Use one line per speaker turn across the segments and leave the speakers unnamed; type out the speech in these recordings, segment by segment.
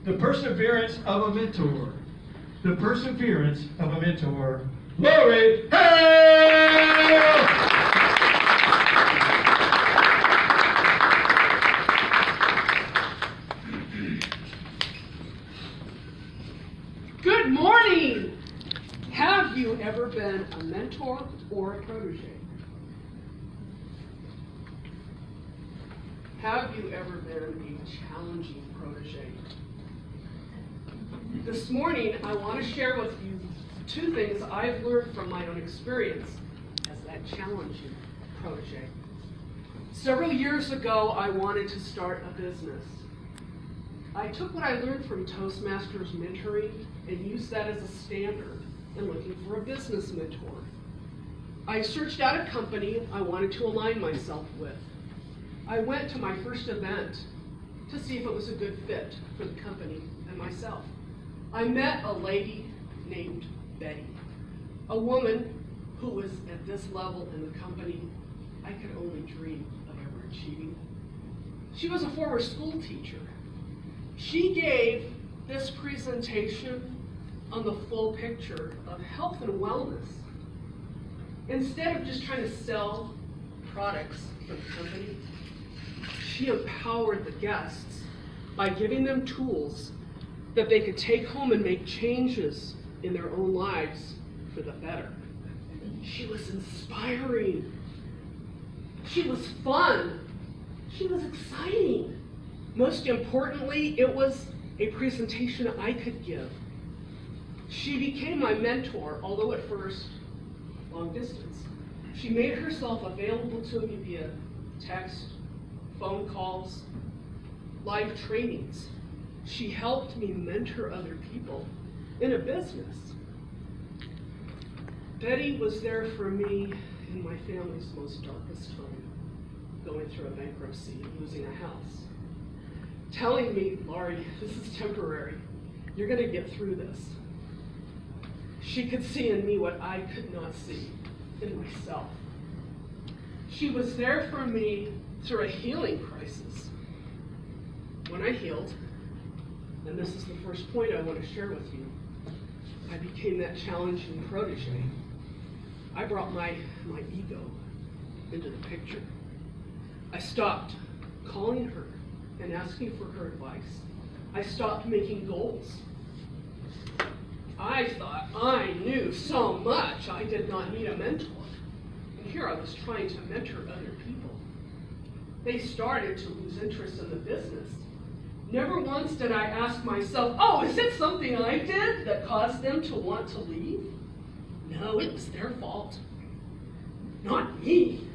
The perseverance of a mentor. The perseverance of a mentor. Lori Hale!
Good morning! Have you ever been a mentor or a protege? Have you ever been a challenging protege? This morning, I want to share with you two things I've learned from my own experience as that challenging protege. Several years ago, I wanted to start a business. I took what I learned from Toastmasters mentoring and used that as a standard in looking for a business mentor. I searched out a company I wanted to align myself with. I went to my first event to see if it was a good fit for the company and myself. I met a lady named Betty, a woman who was at this level in the company I could only dream of ever achieving. She was a former school teacher. She gave this presentation on the full picture of health and wellness. Instead of just trying to sell products for the company, she empowered the guests by giving them tools that they could take home and make changes in their own lives for the better. She was inspiring. She was fun. She was exciting. Most importantly, it was a presentation I could give. She became my mentor, although at first, long distance. She made herself available to me via text, phone calls, live trainings. She helped me mentor other people in a business. Betty was there for me in my family's most darkest time, going through a bankruptcy and losing a house. Telling me, Laurie, this is temporary. You're going to get through this. She could see in me what I could not see in myself. She was there for me through a healing crisis. When I healed, and this is the first point I want to share with you, I became that challenging protege. I brought my ego into the picture. I stopped calling her and asking for her advice. I stopped making goals. I thought I knew so much I did not need a mentor. And here I was trying to mentor other people. They started to lose interest in the business. Never once did I ask myself, oh, is it something I did that caused them to want to leave? No, it was their fault. Not me.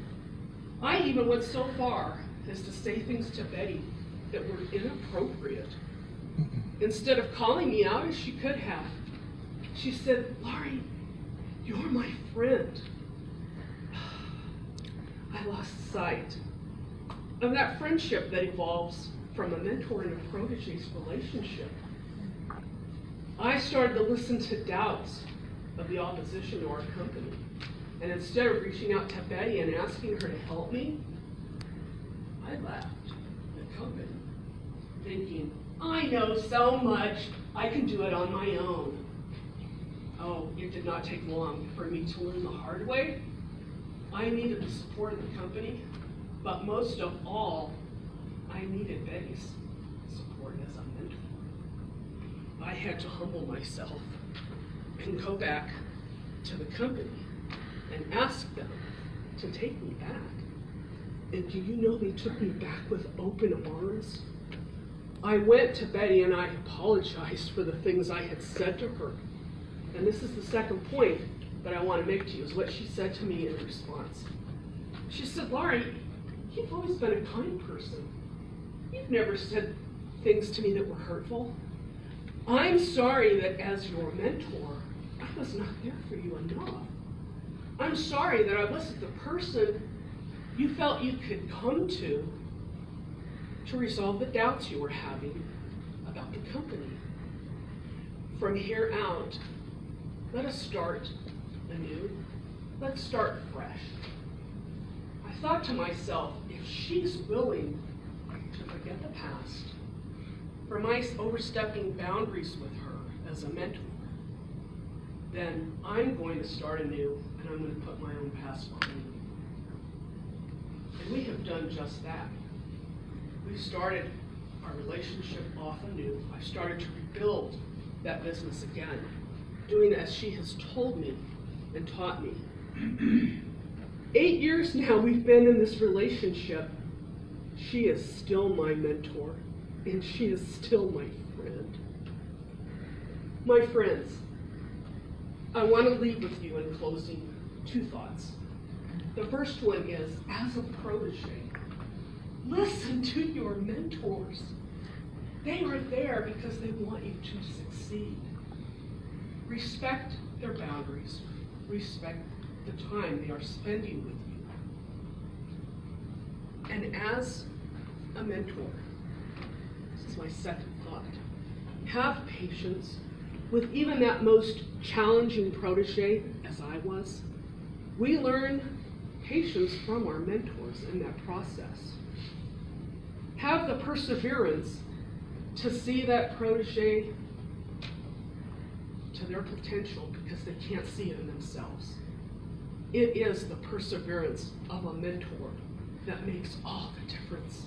I even went so far as to say things to Betty that were inappropriate. Instead of calling me out as she could have, she said, Laurie, you're my friend. I lost sight of that friendship that evolves from a mentor and a protege's relationship. I started to listen to doubts of the opposition to our company. And instead of reaching out to Betty and asking her to help me, I left the company thinking, I know so much, I can do it on my own. Oh, it did not take long for me to learn the hard way. I needed the support of the company, but most of all, I needed Betty's support as a mentor. I had to humble myself and go back to the company and ask them to take me back. And do you know they took me back with open arms? I went to Betty and I apologized for the things I had said to her. And this is the second point that I want to make to you, is what she said to me in response. She said, Laurie, you've always been a kind person. You've never said things to me that were hurtful. I'm sorry that as your mentor, I was not there for you enough. I'm sorry that I wasn't the person you felt you could come to resolve the doubts you were having about the company. From here out, let us start anew. Let's start fresh. I thought to myself, if she's willing to forget the past, for my overstepping boundaries with her as a mentor, then I'm going to start anew and I'm going to put my own past behind me. And we have done just that. We've started our relationship off anew. I've started to rebuild that business again, doing as she has told me and taught me. 8 years now we've been in this relationship. She is still my mentor, and she is still my friend. My friends, I want to leave with you in closing 2 thoughts. The first one is, as a protege, listen to your mentors. They are there because they want you to succeed. Respect their boundaries. Respect the time they are spending with you. And as a mentor, this is my second thought, have patience with even that most challenging protege, as I was. We learn patience from our mentors in that process. Have the perseverance to see that protege to their potential because they can't see it in themselves. It is the perseverance of a mentor that makes all the difference.